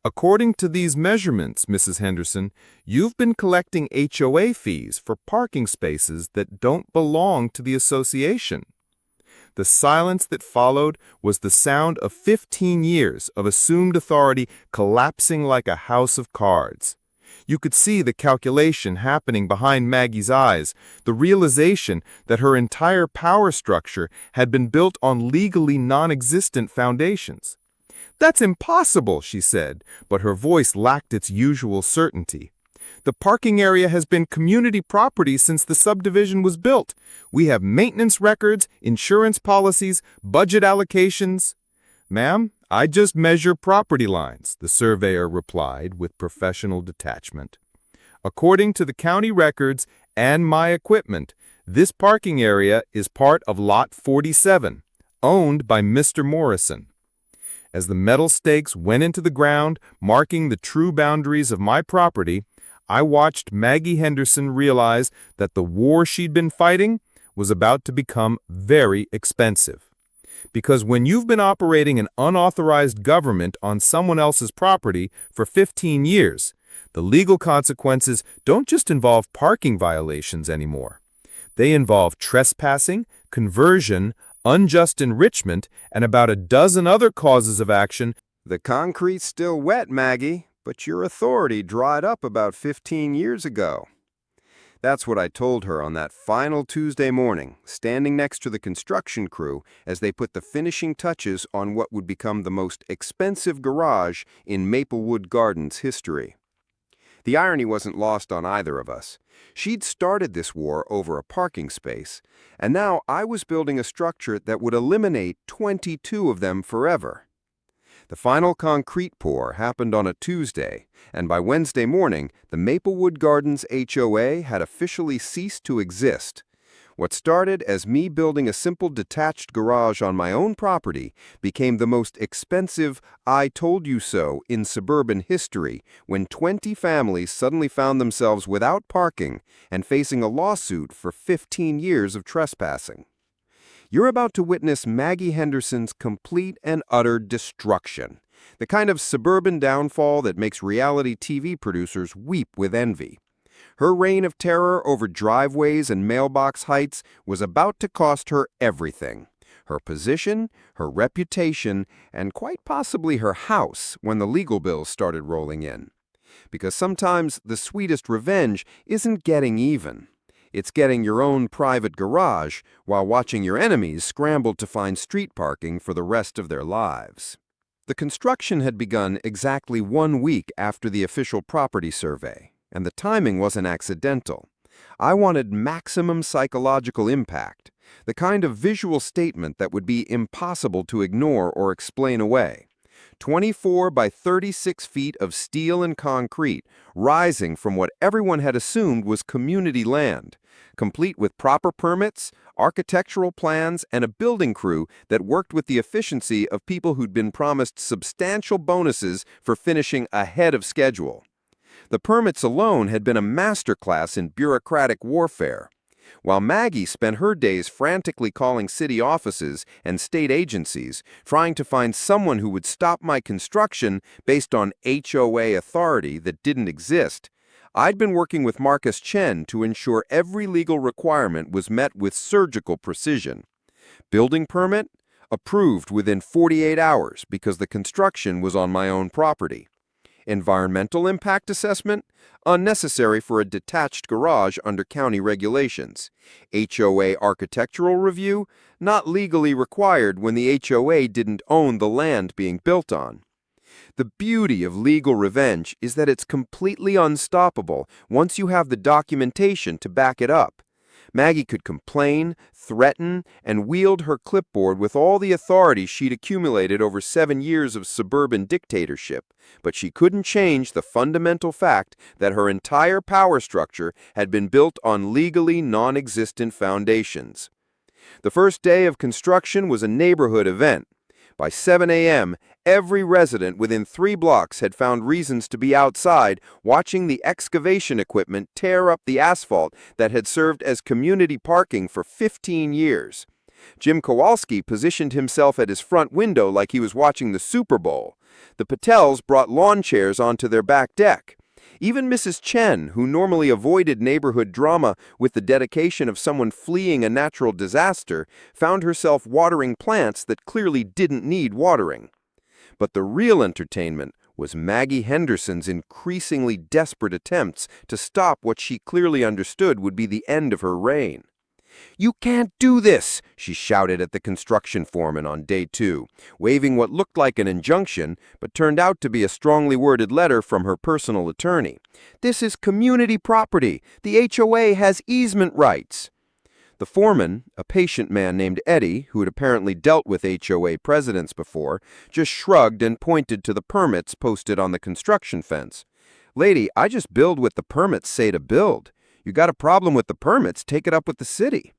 "According to these measurements, Mrs. Henderson, you've been collecting HOA fees for parking spaces that don't belong to the association." The silence that followed was the sound of 15 years of assumed authority collapsing like a house of cards. You could see the calculation happening behind Maggie's eyes, the realization that her entire power structure had been built on legally non-existent foundations. "That's impossible," she said, but her voice lacked its usual certainty. "The parking area has been community property since the subdivision was built. We have maintenance records, insurance policies, budget allocations." "Ma'am, I just measure property lines," the surveyor replied with professional detachment. "According to the county records and my equipment, this parking area is part of Lot 47, owned by Mr. Morrison." As the metal stakes went into the ground, marking the true boundaries of my property, I watched Maggie Henderson realize that the war she'd been fighting was about to become very expensive. Because when you've been operating an unauthorized government on someone else's property for 15 years, the legal consequences don't just involve parking violations anymore. They involve trespassing, conversion, unjust enrichment, and about a dozen other causes of action. "The concrete's still wet, Maggie, but your authority dried up about 15 years ago." That's what I told her on that final Tuesday morning, standing next to the construction crew as they put the finishing touches on what would become the most expensive garage in Maplewood Gardens history. The irony wasn't lost on either of us. She'd started this war over a parking space, and now I was building a structure that would eliminate 22 of them forever. The final concrete pour happened on a Tuesday, and by Wednesday morning, the Maplewood Gardens HOA had officially ceased to exist. What started as me building a simple detached garage on my own property became the most expensive "I told you so" in suburban history when 20 families suddenly found themselves without parking and facing a lawsuit for 15 years of trespassing. You're about to witness Maggie Henderson's complete and utter destruction, the kind of suburban downfall that makes reality TV producers weep with envy. Her reign of terror over driveways and mailbox heights was about to cost her everything: her position, her reputation, and quite possibly her house when the legal bills started rolling in. Because sometimes the sweetest revenge isn't getting even. It's getting your own private garage while watching your enemies scramble to find street parking for the rest of their lives. The construction had begun exactly 1 week after the official property survey, and the timing wasn't accidental. I wanted maximum psychological impact, The kind of visual statement that would be impossible to ignore or explain away. 24 by 36 feet of steel and concrete, rising from what everyone had assumed was community land, complete with proper permits, architectural plans, and a building crew that worked with the efficiency of people who'd been promised substantial bonuses for finishing ahead of schedule. The permits alone had been a masterclass in bureaucratic warfare. While Maggie spent her days frantically calling city offices and state agencies, trying to find someone who would stop my construction based on HOA authority that didn't exist, I'd been working with Marcus Chen to ensure every legal requirement was met with surgical precision. Building permit? Approved within 48 hours because the construction was on my own property. Environmental impact assessment? Unnecessary for a detached garage under county regulations. HOA architectural review? Not legally required when the HOA didn't own the land being built on. The beauty of legal revenge is that it's completely unstoppable once you have the documentation to back it up. Maggie could complain, threaten, and wield her clipboard with all the authority she'd accumulated over 7 years of suburban dictatorship, but she couldn't change the fundamental fact that her entire power structure had been built on legally non-existent foundations. The first day of construction was a neighborhood event. By 7 a.m., every resident within 3 blocks had found reasons to be outside watching the excavation equipment tear up the asphalt that had served as community parking for 15 years. Jim Kowalski positioned himself at his front window like he was watching the Super Bowl. The Patels brought lawn chairs onto their back deck. Even Mrs. Chen, who normally avoided neighborhood drama with the dedication of someone fleeing a natural disaster, found herself watering plants that clearly didn't need watering. But the real entertainment was Maggie Henderson's increasingly desperate attempts to stop what she clearly understood would be the end of her reign. "You can't do this," she shouted at the construction foreman on day 2, waving what looked like an injunction, but turned out to be a strongly worded letter from her personal attorney. "This is community property. The HOA has easement rights." The foreman, a patient man named Eddie, who had apparently dealt with HOA presidents before, just shrugged and pointed to the permits posted on the construction fence. "Lady, I just build what the permits say to build. You got a problem with the permits, take it up with the city."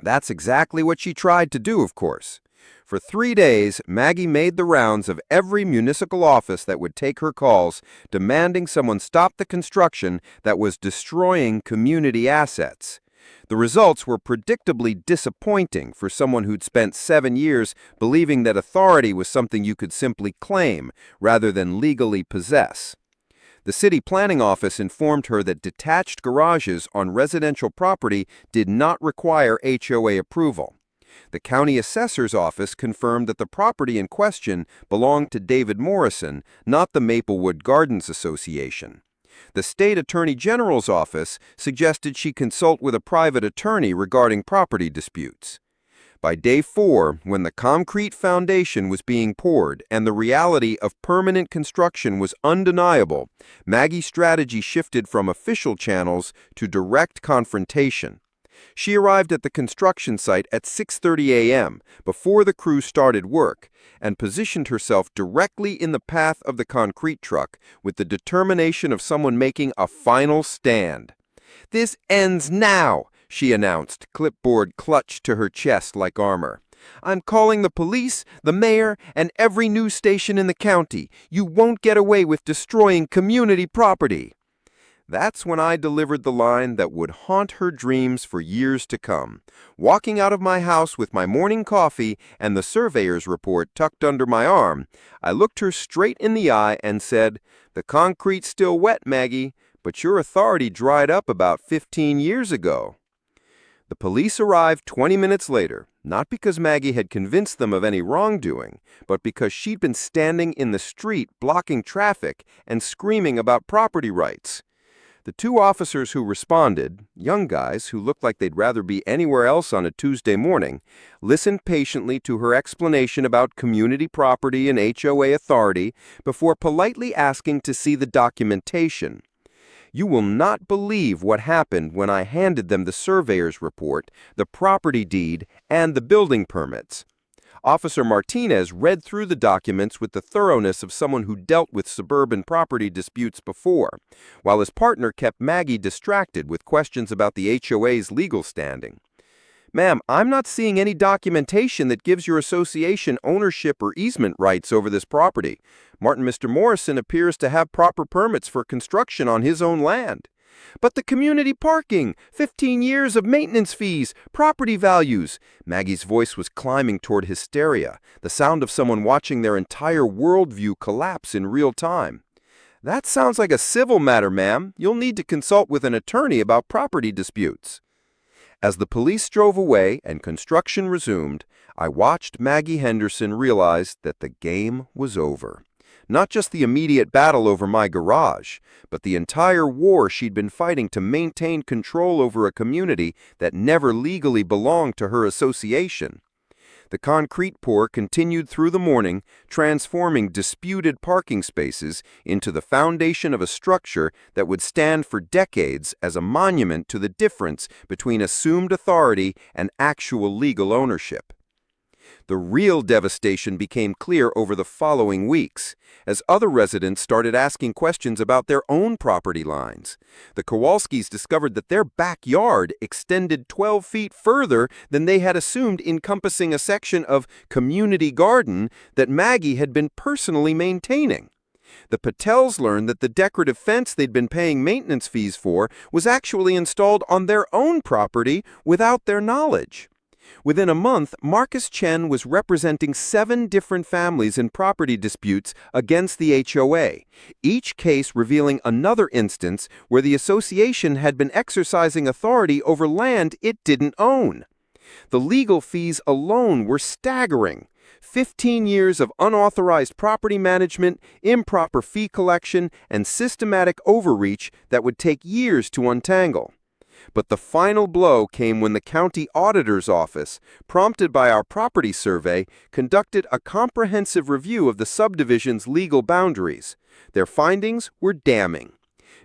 That's exactly what she tried to do, of course. For 3 days, Maggie made the rounds of every municipal office that would take her calls, demanding someone stop the construction that was destroying community assets. The results were predictably disappointing for someone who'd spent 7 years believing that authority was something you could simply claim rather than legally possess. The city planning office informed her that detached garages on residential property did not require HOA approval. The county assessor's office confirmed that the property in question belonged to David Morrison, not the Maplewood Gardens Association. The state attorney general's office suggested she consult with a private attorney regarding property disputes. By day 4, when the concrete foundation was being poured and the reality of permanent construction was undeniable, Maggie's strategy shifted from official channels to direct confrontation. She arrived at the construction site at 6:30 a.m., before the crew started work, and positioned herself directly in the path of the concrete truck with the determination of someone making a final stand. "This ends now," she announced, clipboard clutched to her chest like armor. "I'm calling the police, the mayor, and every news station in the county. You won't get away with destroying community property." That's when I delivered the line that would haunt her dreams for years to come. Walking out of my house with my morning coffee and the surveyor's report tucked under my arm, I looked her straight in the eye and said, "The concrete's still wet, Maggie, but your authority dried up about 15 years ago." The police arrived 20 minutes later, not because Maggie had convinced them of any wrongdoing, but because she'd been standing in the street blocking traffic and screaming about property rights. The 2 officers who responded, young guys who looked like they'd rather be anywhere else on a Tuesday morning, listened patiently to her explanation about community property and HOA authority before politely asking to see the documentation. You will not believe what happened when I handed them the surveyor's report, the property deed, and the building permits. Officer Martinez read through the documents with the thoroughness of someone who dealt with suburban property disputes before, while his partner kept Maggie distracted with questions about the HOA's legal standing. "Ma'am, I'm not seeing any documentation that gives your association ownership or easement rights over this property. Mr. Morrison appears to have proper permits for construction on his own land." "But the community parking, 15 years of maintenance fees, property values." Maggie's voice was climbing toward hysteria, the sound of someone watching their entire worldview collapse in real time. "That sounds like a civil matter, ma'am. You'll need to consult with an attorney about property disputes." As the police drove away and construction resumed, I watched Maggie Henderson realize that the game was over. Not just the immediate battle over my garage, but the entire war she'd been fighting to maintain control over a community that never legally belonged to her association. The concrete pour continued through the morning, transforming disputed parking spaces into the foundation of a structure that would stand for decades as a monument to the difference between assumed authority and actual legal ownership. The real devastation became clear over the following weeks, as other residents started asking questions about their own property lines. The Kowalskis discovered that their backyard extended 12 feet further than they had assumed, encompassing a section of community garden that Maggie had been personally maintaining. The Patels learned that the decorative fence they'd been paying maintenance fees for was actually installed on their own property without their knowledge. Within a month, Marcus Chen was representing 7 different families in property disputes against the HOA, each case revealing another instance where the association had been exercising authority over land it didn't own. The legal fees alone were staggering. 15 years of unauthorized property management, improper fee collection, and systematic overreach that would take years to untangle. But the final blow came when the county auditor's office, prompted by our property survey, conducted a comprehensive review of the subdivision's legal boundaries. Their findings were damning.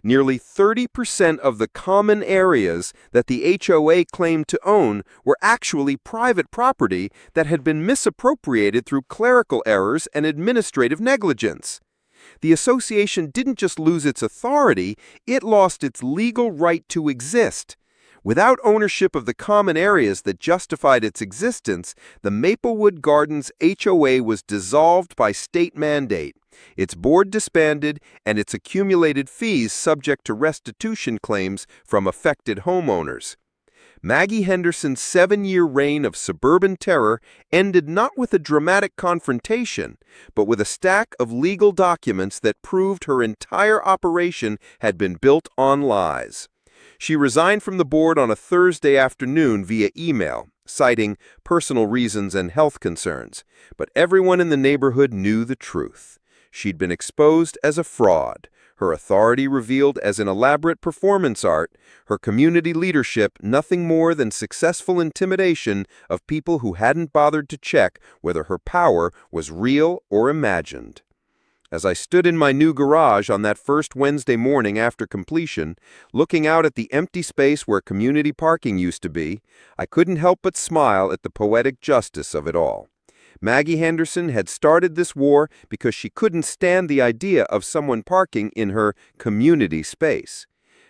Nearly 30% of the common areas that the HOA claimed to own were actually private property that had been misappropriated through clerical errors and administrative negligence. The association didn't just lose its authority, it lost its legal right to exist. Without ownership of the common areas that justified its existence, the Maplewood Gardens HOA was dissolved by state mandate, its board disbanded, and its accumulated fees subject to restitution claims from affected homeowners. Maggie Henderson's 7-year reign of suburban terror ended not with a dramatic confrontation, but with a stack of legal documents that proved her entire operation had been built on lies. She resigned from the board on a Thursday afternoon via email, citing personal reasons and health concerns, but everyone in the neighborhood knew the truth. She'd been exposed as a fraud, her authority revealed as an elaborate performance art, her community leadership nothing more than successful intimidation of people who hadn't bothered to check whether her power was real or imagined. As I stood in my new garage on that first Wednesday morning after completion, looking out at the empty space where community parking used to be, I couldn't help but smile at the poetic justice of it all. Maggie Henderson had started this war because she couldn't stand the idea of someone parking in her community space.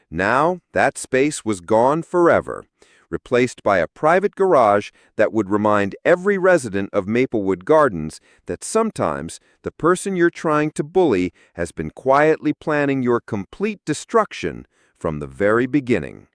Now, that space was gone forever, replaced by a private garage that would remind every resident of Maplewood Gardens that sometimes the person you're trying to bully has been quietly planning your complete destruction from the very beginning.